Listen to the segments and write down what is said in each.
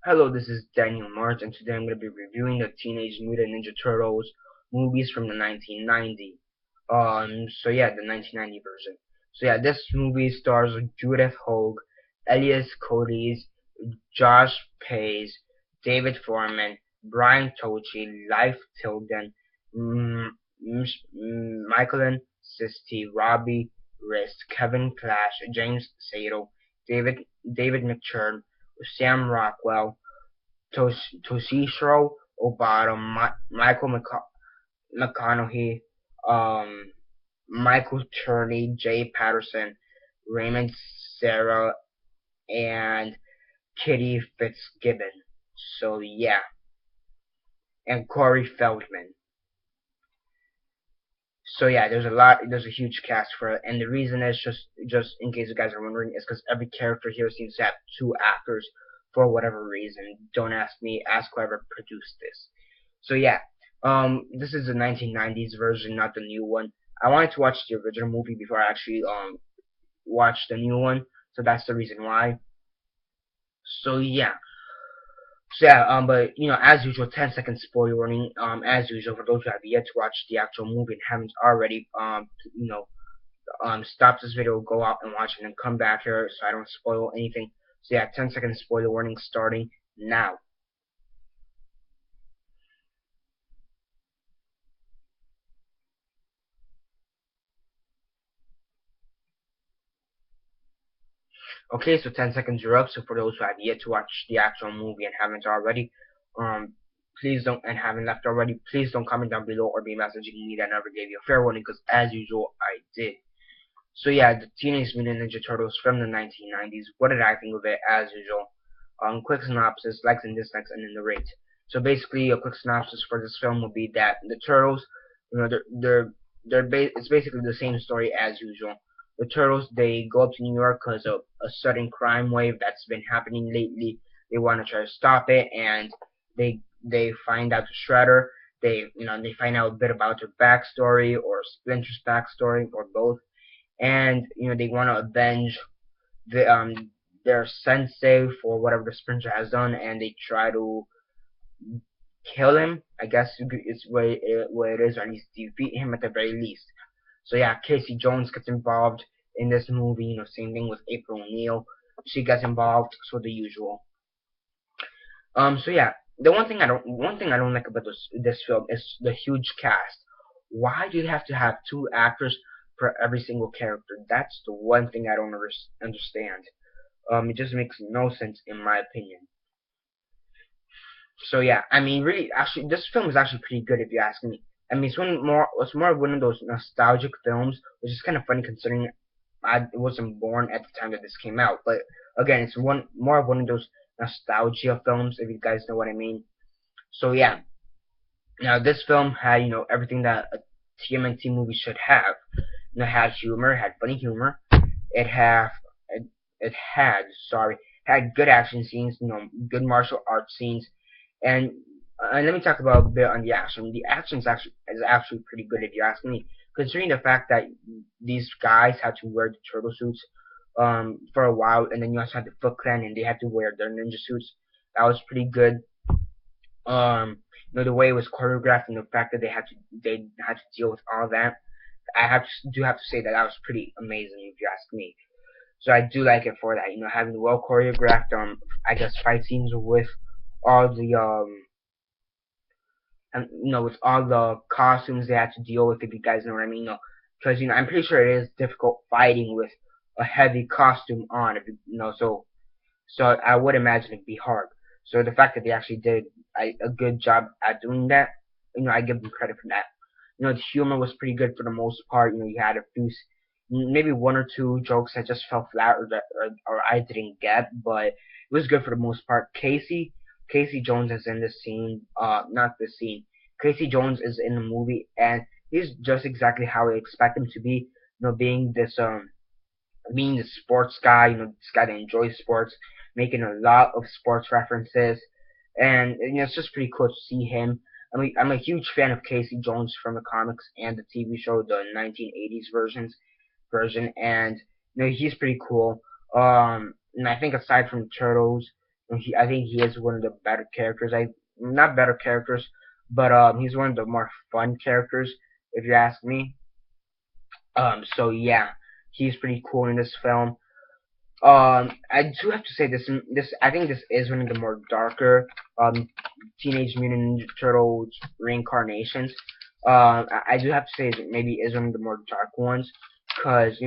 Hello, this is Daniel Mart, and today I'm going to be reviewing the Teenage Mutant Ninja Turtles movies from the 1990. The 1990 version. This movie stars Judith Hogue, Elias Codes, Josh Pays, David Foreman, Brian Tochi, Leif Tilden, Michaelin Sisti, Robbie Rist, Kevin Clash, James Sato, David McChurn, Sam Rockwell, Toshishiro Obata, Michael McConaughey, Michael Turney, Jay Patterson, Raymond Serra, and Kitty Fitzgibbon. So yeah, and Corey Feldman. So yeah, there's a huge cast for it, and the reason is just in case you guys are wondering, is because every character here seems to have two actors for whatever reason. Don't ask me, ask whoever produced this. So yeah, this is the 1990s version, not the new one. I wanted to watch the original movie before I actually watch the new one, so that's the reason why. So yeah, but as usual, 10-second spoiler warning. As usual, for those who have yet to watch the actual movie and haven't already, stop this video, go out and watch it, and then come back here so I don't spoil anything. So yeah, 10-second spoiler warning starting now. Okay, so 10 seconds are up. So for those who have yet to watch the actual movie and haven't already, please don't, and haven't left already, please don't comment down below or be messaging me that I never gave you a fair warning, because as usual, I did. So yeah, the Teenage Mutant Ninja Turtles from the 1990s. What did I think of it? As usual, quick synopsis, likes and dislikes, and then the rate. So basically, a quick synopsis for this film would be that the Turtles, it's basically the same story as usual. The Turtles, they go up to New York because of a sudden crime wave that's been happening lately. They want to try to stop it, and they find out the Shredder. They find out a bit about her backstory, or Splinter's backstory, or both, and they want to avenge the their sensei for whatever the Splinter has done, and they try to kill him. I guess it's what it is, or at least defeat him at the very least. So yeah, Casey Jones gets involved in this movie. Same thing with April O'Neil. She gets involved, so the usual. So yeah, the one thing I don't like about this film is the huge cast. Why do you have to have two actors for every single character? That's the one thing I don't understand. It just makes no sense in my opinion. So yeah, I mean, really, actually, this film is actually pretty good if you ask me. I mean, it's more one of those nostalgic films, which is kind of funny considering I wasn't born at the time that this came out. But again, it's more of one of those nostalgia films, if you guys know what I mean. So yeah, now this film had everything that a TMNT movie should have. It had humor, it had funny humor. It had it had sorry had good action scenes, good martial arts scenes, and let me talk about a bit on the action. The action is actually pretty good if you ask me, considering the fact that these guys had to wear the turtle suits for a while, and then you also had the Foot Clan, and they had to wear their ninja suits. That was pretty good. The way it was choreographed and the fact that they had to deal with all that, do have to say that was pretty amazing if you ask me. So I do like it for that, having well choreographed I guess fight scenes with all the and with all the costumes they had to deal with, if you guys know what I mean. Because I'm pretty sure it is difficult fighting with a heavy costume on, if so I would imagine it'd be hard. So the fact that they actually did a good job at doing that, I give them credit for that. The humor was pretty good for the most part. You had a few, maybe one or two jokes that just fell flat, or I didn't get, but it was good for the most part. Casey Jones is in this scene, not this scene. Casey Jones is in the movie, and he's just exactly how I expect him to be. Being being the sports guy, this guy that enjoys sports, making a lot of sports references, and it's just pretty cool to see him. I'm a huge fan of Casey Jones from the comics and the TV show, the 1980s version, and he's pretty cool. And I think aside from Turtles, And I think he is one of the better characters. Not better characters, but he's one of the more fun characters, if you ask me. So yeah, he's pretty cool in this film. I do have to say this. I think this is one of the more darker um Teenage Mutant Ninja Turtles reincarnations. I do have to say it maybe is one of the more dark ones, because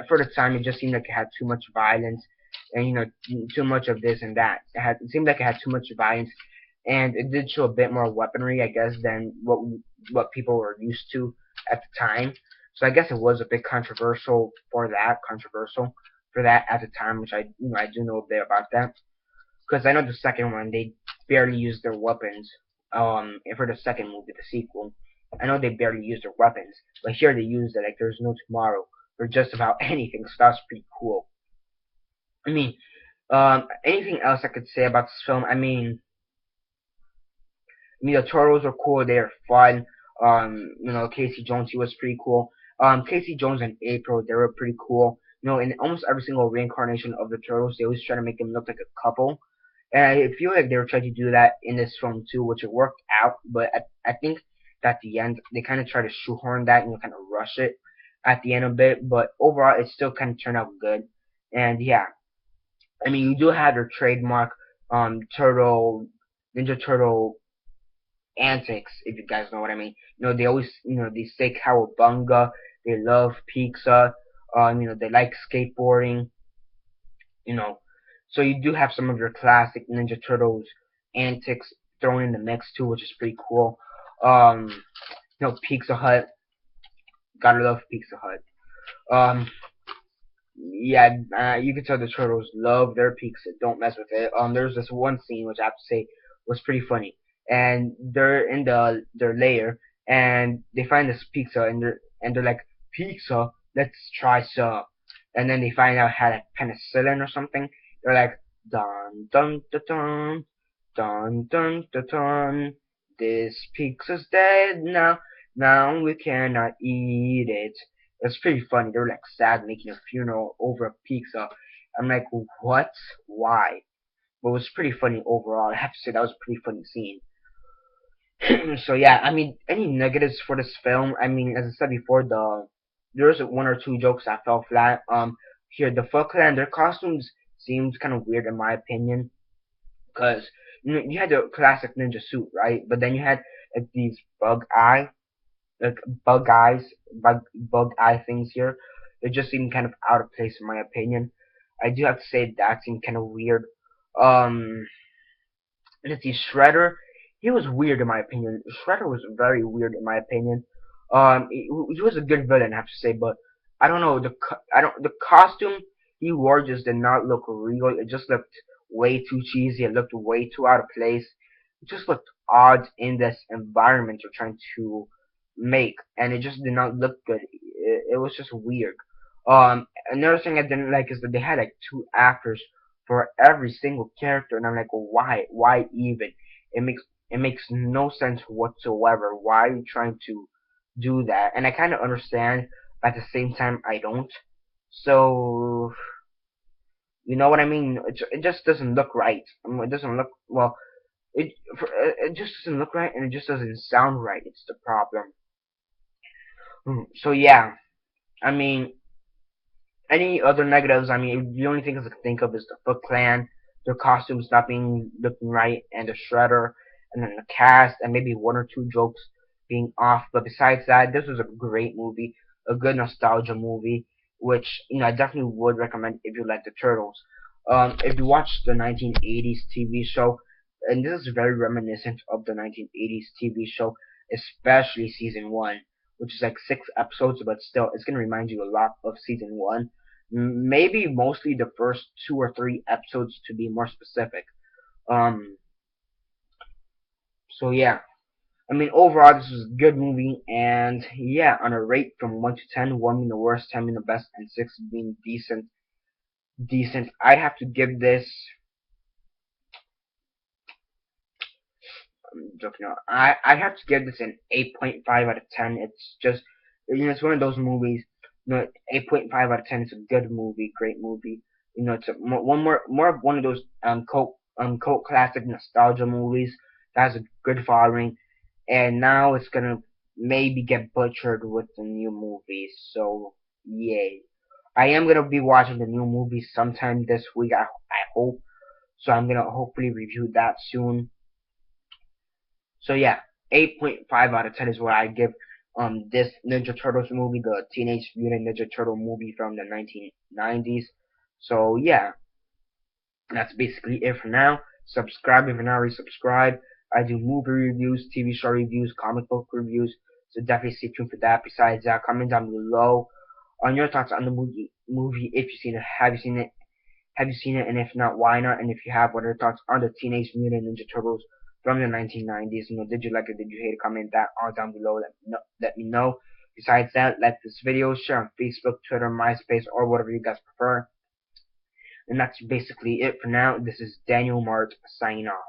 for the time it just seemed like it had too much violence, and too much of this and that. It seemed like it had too much violence, and it did show a bit more weaponry, I guess, than what people were used to at the time. So I guess it was a bit controversial for that at the time, which I do know a bit about that, because I know the second one they barely used their weapons. And for the second movie, the sequel, I know they barely used their weapons, but here they used it like there's no tomorrow for just about anything. So that's pretty cool. I mean, anything else I could say about this film? The Turtles are cool. They're fun. Casey Jones, he was pretty cool. Casey Jones and April, they were pretty cool. In almost every single reincarnation of the Turtles, they always try to make them look like a couple. And I feel like they were trying to do that in this film too, which it worked out. But I think that at the end, they kind of try to shoehorn that and kind of rush it at the end a bit. But overall, it still kind of turned out good. And yeah, you do have your trademark turtle Ninja Turtle antics, if you guys know what I mean. They always, they say Cowabunga, they love pizza, they like skateboarding, you know. So you do have some of your classic Ninja Turtles antics thrown in the mix too, which is pretty cool. Um, Pizza Hut, gotta love Pizza Hut. Um, yeah, you can tell the turtles love their pizza. Don't mess with it. There's this one scene which I have to say was pretty funny, and they're in their lair, and they find this pizza, and they're like, pizza, let's try some, and then they find out it had like penicillin or something. They're like, dun dun dun dun dun dun dun dun. This pizza's dead now. Now we cannot eat it. It's pretty funny. They were like sad making a funeral over a pizza. I'm like, what? Why? But it was pretty funny overall. I have to say that was a pretty funny scene. So yeah, any negatives for this film? As I said before, there's one or two jokes that fell flat. Here the Foot Clan, their costumes seemed kind of weird in my opinion, because you had the classic ninja suit, right? But then you had like these like bug eye things here. They just seem kind of out of place in my opinion. I do have to say that seemed kind of weird. Um, let's see, Shredder. He was weird in my opinion. Shredder was very weird in my opinion. He was a good villain, I have to say, but I don't know the costume he wore just did not look real. It just looked way too cheesy. It looked way too out of place. It just looked odd in this environment you're trying to make, and it just did not look good. It was just weird. Another thing I didn't like is that they had like two actors for every single character, and I'm like, well, why? Why even? It makes no sense whatsoever. Why are you trying to do that? And I kind of understand, but at the same time, I don't. So you know what I mean? It just doesn't look right. It doesn't look well. It just doesn't look right, and it just doesn't sound right. It's the problem. So yeah, I mean, any other negatives? The only thing I can think of is the Foot Clan, their costumes not being looking right, and the Shredder, and then the cast, and maybe one or two jokes being off. But besides that, this was a great movie, a good nostalgia movie, which I definitely would recommend if you like the Turtles. If you watch the 1980s TV show, and this is very reminiscent of the 1980s TV show, especially season one, which is like 6 episodes, but still, it's gonna remind you a lot of season one. Maybe mostly the first 2 or 3 episodes to be more specific. Um, so yeah, overall, this was a good movie, and yeah, on a rate from 1 to 10, 1 being the worst, 10 being the best, and 6 being decent. Decent. I'd have to give this. I'm joking. I have to give this an 8.5 out of 10. It's just, it's one of those movies. 8.5 out of 10 is a good movie, great movie. You know, it's more of one of those cult classic nostalgia movies that has a good following, and now it's gonna maybe get butchered with the new movies. So yay! I am gonna be watching the new movie sometime this week. I hope. So I'm gonna hopefully review that soon. So yeah, 8.5 out of 10 is what I give this Ninja Turtles movie, the Teenage Mutant Ninja Turtle movie from the 1990s. So yeah, that's basically it for now. Subscribe if you're not already subscribed. I do movie reviews, TV show reviews, comic book reviews. So definitely stay tuned for that. Besides that, comment down below on your thoughts on the movie. If you've seen it, have you seen it? Have you seen it? And if not, why not? And if you have, what are your thoughts on the Teenage Mutant Ninja Turtles from the 1990s? You know, did you like it? Did you hate it? Comment that all down below. Let me know. Besides that, like this video, share on Facebook, Twitter, MySpace, or whatever you guys prefer. And that's basically it for now. This is Daniel Mart signing off.